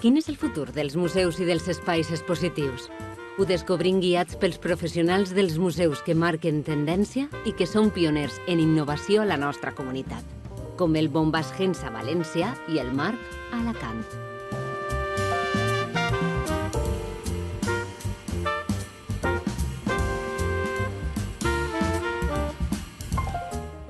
Quin és el futur dels museus i dels espais expositius? Ho descobrim guiats pels professionals dels museus que marquen tendència i que són pioners en innovació a la nostra comunitat, com el Bombas Gens a València i el Marc a Alacant.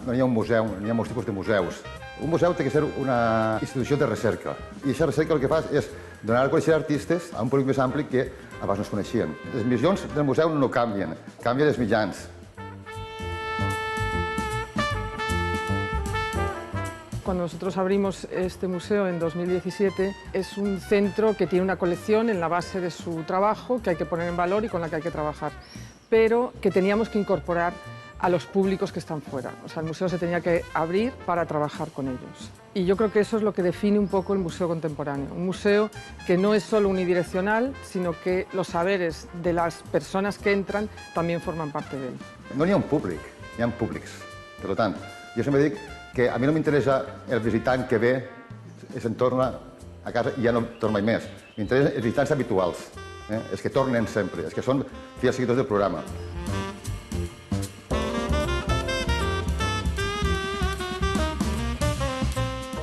No hi ha un museu, n'hi ha molts tipus de museus. Un museu té que ser una institució de recerca. I aquesta recerca el que fa és donar a conèixer artistes a un públic més ampli que abans no es coneixien. Les missions del museu no canvien, canvien els mitjans. Cuando nosotros abrimos este museo en 2017, es un centro que tiene una colección en la base de su trabajo que hay que poner en valor y con la que hay que trabajar, pero que teníamos que incorporar a los públicos que están fuera. O sea, el museo se tenía que abrir para trabajar con ellos. Y yo creo que eso es lo que define un poco el museo contemporáneo. Un museo que no es solo unidireccional, sino que los saberes de las personas que entran también forman parte de él. No n'hi ha un públic, n'hi ha públics. Per tant, jo sempre dic que a mi no m'interessa el visitant que ve i se'n torna a casa i ja no torna mai més. M'interessen els visitants habituals, els que tornen sempre, els que són fidels seguidors del programa.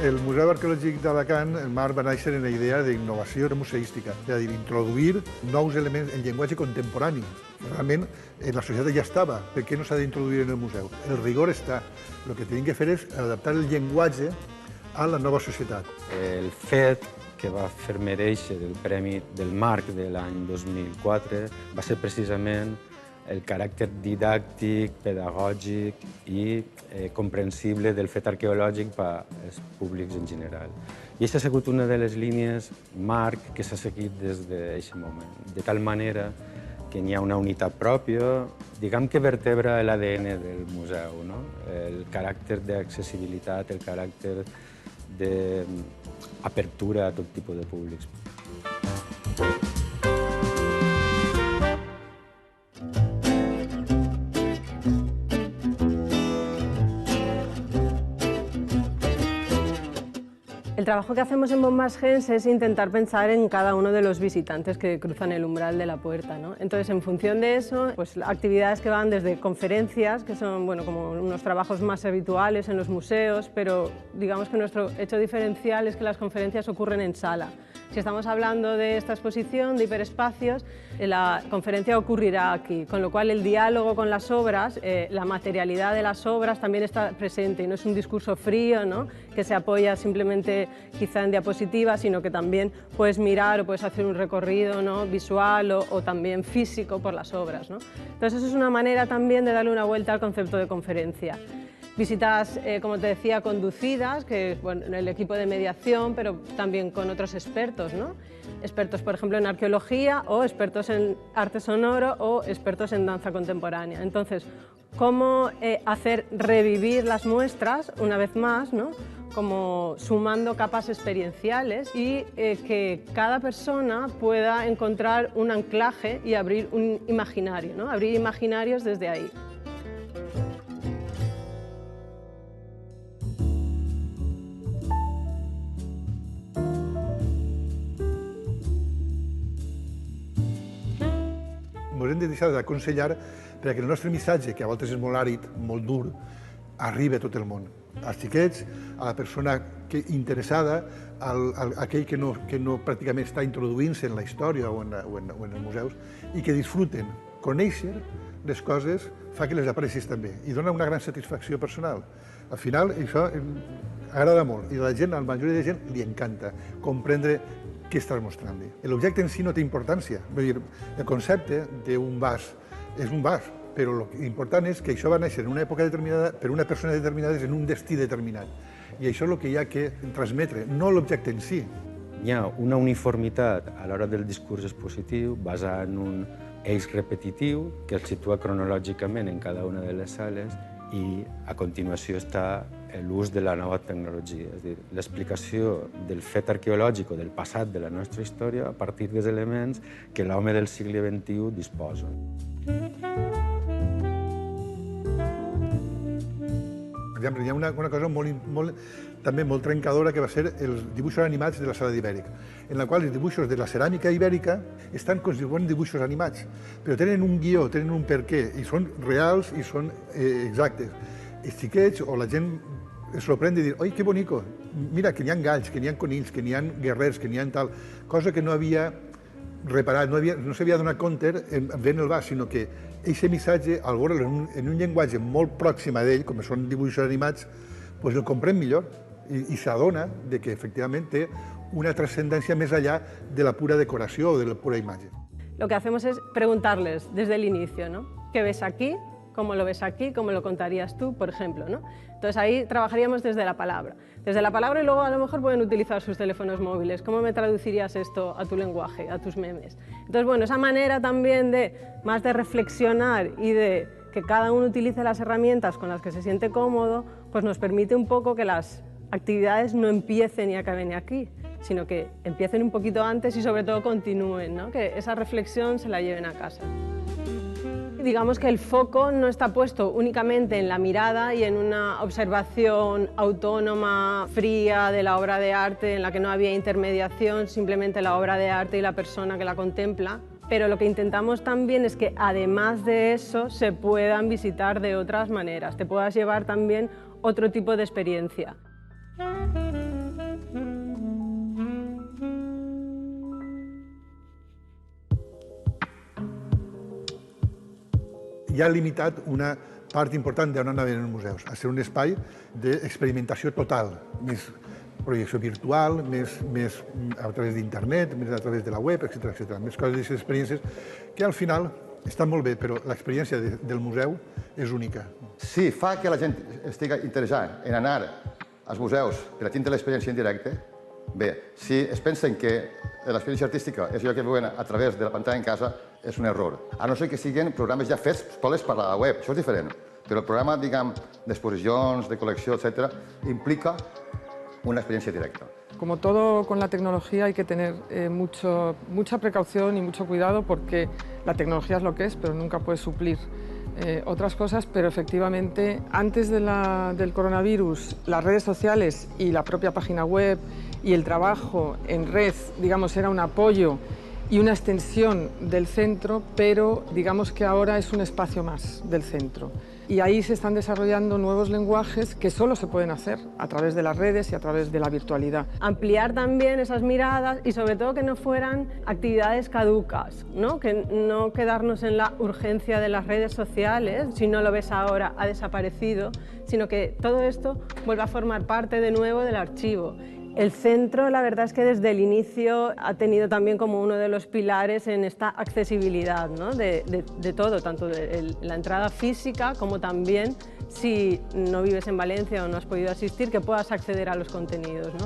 El Museu Arqueològic d'Alacant, el Marc, va néixer en la idea d'innovació museística, és a dir, introduir nous elements en llenguatge contemporani. Realment, la societat ja estava, per què no s'ha d'introduir en el museu? El rigor està. El que tenim que fer és adaptar el llenguatge a la nova societat. El fet que va fer merèixer el Premi del Marc de l'any 2004 va ser precisament el caràcter didàctic, pedagògic i comprensible del fet arqueològic per als públics en general. I aquesta ha sigut una de les línies marc que s'ha seguit des d'aquest moment, de tal manera que n'hi ha una unitat pròpia, diguem que vertebra l'ADN del museu, el caràcter d'accessibilitat, el caràcter d'apertura a tot tipus de públics. El trabajo que hacemos en Bombas Gens es intentar pensar en cada uno de los visitantes que cruzan el umbral de la puerta, ¿no? Entonces, en función de eso, pues actividades que van desde conferencias, que son como unos trabajos más habituales en los museos, pero digamos que nuestro hecho diferencial es que las conferencias ocurren en sala. Si estamos hablando de esta exposición de hiperespacios, la conferencia ocurrirá aquí, con lo cual el diálogo con las obras, la materialidad de las obras también está presente y no es un discurso frío, ¿no?, que se apoya simplemente quizá en diapositivas, sino que también puedes mirar o puedes hacer un recorrido, ¿no?, visual o también físico por las obras, ¿no? Entonces eso es una manera también de darle una vuelta al concepto de conferencia. Visitas, como te decía, conducidas, que bueno, el equipo de mediación, pero también con otros expertos, ¿no? Expertos, por ejemplo, en arqueología o expertos en arte sonoro o expertos en danza contemporánea. Entonces, cómo hacer revivir las muestras, una vez más, ¿no?, como sumando capas experienciales y que cada persona pueda encontrar un anclaje y abrir un imaginario, ¿no?, abrir imaginarios desde ahí. Ens hem de deixar d'aconsellar perquè el nostre missatge, que a voltes és molt àrid, molt dur, arriba a tot el món. Als xiquets, a la persona interessada, a aquell que no pràcticament està introduint-se en la història o en els museus i que disfruten. Conèixer les coses fa que les apreciïs també i dona una gran satisfacció personal. Al final, això agrada molt i a la majoria de gent li encanta comprendre què estàs mostrant-li. L'objecte en si no té importància. Vull dir, el concepte d'un vas és un vas, però l'important és que això va néixer en una època determinada per una persona determinada en un destí determinat. I això és el que hi ha que transmetre, no l'objecte en si. Hi ha una uniformitat a l'hora del discurs expositiu basada en un eix repetitiu que el situa cronològicament en cada una de les sales i a continuació està l'ús de la nova tecnologia, és a dir, l'explicació del fet arqueològic o del passat de la nostra història a partir dels elements que l'home del segle XXI disposa. exemple, hi ha una cosa també molt trencadora que va ser els dibuixos animats de la sala d'Ibèric, en la qual els dibuixos de la ceràmica ibèrica estan com si fossin dibuixos animats, però tenen un guió, tenen un perquè, i són reals i són exactes. Els xiquets o la gent es sorprèn de dir, oi, que bonico, mira, que n'hi ha galls, que n'hi ha conills, que n'hi ha guerrers, que n'hi ha tal, cosa que no havia reparat, no s'havia donat compte veient el vas, sinó que aquest missatge, al veure-lo en un llenguatge molt pròxim a d'ell, com són dibuixos animats, doncs el comprèn millor i s'adona que efectivament té una trascendència més allá de la pura decoració o de la pura imatge. Lo que hacemos es preguntarles desde el inicio, ¿no? ¿Qué ves aquí? ¿Cómo lo ves aquí? ¿Cómo lo contarías tú, por ejemplo, ¿no? Entonces ahí trabajaríamos desde la palabra. Desde la palabra y luego a lo mejor pueden utilizar sus teléfonos móviles. ¿Cómo me traducirías esto a tu lenguaje, a tus memes? Entonces, bueno, esa manera también más de reflexionar y de que cada uno utilice las herramientas con las que se siente cómodo, pues nos permite un poco que las actividades no empiecen y acaben aquí, sino que empiecen un poquito antes y sobre todo continúen, ¿no? Que esa reflexión se la lleven a casa. Digamos que el foco no está puesto únicamente en la mirada y en una observación autónoma, fría de la obra de arte en la que no había intermediación, simplemente la obra de arte y la persona que la contempla, pero lo que intentamos también es que además de eso se puedan visitar de otras maneras, te puedas llevar también otro tipo de experiencia. Ja ha limitat una part important d'on anaven els museus, a ser un espai d'experimentació total, més projecció virtual, més a través d'internet, més a través de la web, etc. Més coses d'aquestes experiències que al final estan molt bé, però l'experiència del museu és única. Si fa que la gent estigui interessada en anar als museus per a tindre l'experiència en directe, bé, si es pensen que l'experiència artística és allò que veuen a través de la pantalla en casa, és un error. A no ser que siguin programes ja fets sols per la web, això és diferent. Però el programa, diguem, d'exposicions, de col·lecció, etc., implica una experiencia directa. Como todo con la tecnología hay que tener mucha precaución y mucho cuidado porque la tecnología es lo que es, pero nunca puede suplir otras cosas, pero efectivamente antes del coronavirus las redes sociales y la propia página web y el trabajo en red, digamos, era un apoyo y una extensión del centro, pero digamos que ahora es un espacio más del centro. Y ahí se están desarrollando nuevos lenguajes que solo se pueden hacer a través de las redes y a través de la virtualidad. Ampliar también esas miradas y sobre todo que no fueran actividades caducas, ¿no? Que no quedarnos en la urgencia de las redes sociales, si no lo ves ahora ha desaparecido, sino que todo esto vuelva a formar parte de nuevo del archivo. El centro, la verdad es que desde el inicio ha tenido también como uno de los pilares en esta accesibilidad, ¿no? de todo, tanto de la entrada física como también si no vives en Valencia o no has podido asistir, que puedas acceder a los contenidos, ¿no?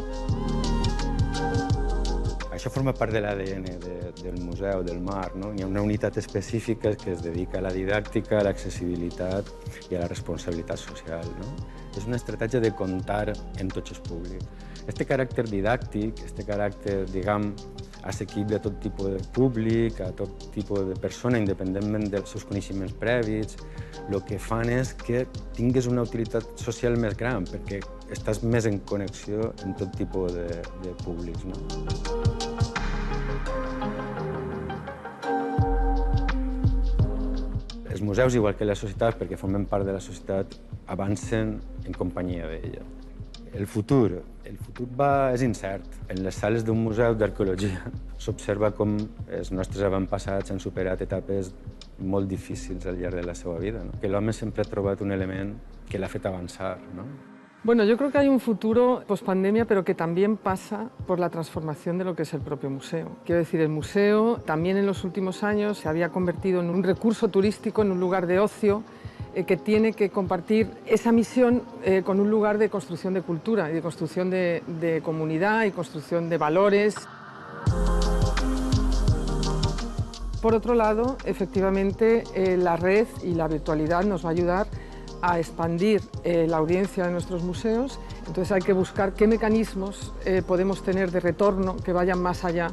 Això forma part de l'ADN del Museu del Mar, no? Hi ha una unitat específica que es dedica a la didàctica, a l'accessibilitat i a la responsabilitat social, no? És una estratègia de contar en tots els públics. Este caràcter didàctic, este caràcter, diguem, assequible a tot tipus de públic, a tot tipus de persona, independentment dels seus coneixements prèvis, el que fan és que tingues una utilitat social més gran, perquè estàs més en connexió amb tot tipus de públics, no? Els museus, igual que la societat, perquè formen part de la societat, avancen en companyia d'ella. El futur és incert. En les sales d'un museu d'arqueologia s'observa com els nostres avantpassats han superat etapes molt difícils al llarg de la seva vida, ¿no? Que l'home sempre ha trobat un element que l'ha fet avançar, ¿no? Bueno, yo creo que hay un futuro post-pandemia, pero que también pasa por la transformación de lo que es el propio museo. Quiero decir, el museo también en los últimos años se había convertido en un recurso turístico, en un lugar de ocio, que tiene que compartir esa misión con un lugar de construcción de cultura y de construcción de comunidad y construcción de valores. Por otro lado, efectivamente, la red y la virtualidad nos va a ayudar a expandir la audiencia de nuestros museos, entonces hay que buscar qué mecanismos podemos tener de retorno que vayan más allá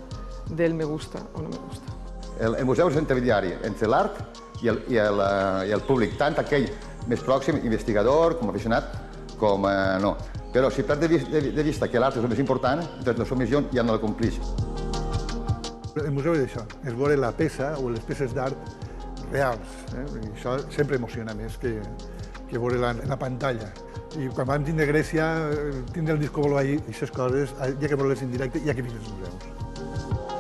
del me gusta o no me gusta. El museu és intermediari entre l'art i el públic, tant aquell més pròxim, investigador com aficionat, com no. Però si perd de vista que l'art és el més important, doncs la sua missió ja no l'acomplix. El museu és això, és veure la peça o les peces d'art reals. I això sempre emociona més que veure-la en la pantalla. I quan vam tindre Grècia, tindre el disco Bolai i aquestes coses, hi ha que veure-les en directe i hi ha que vindre als museus.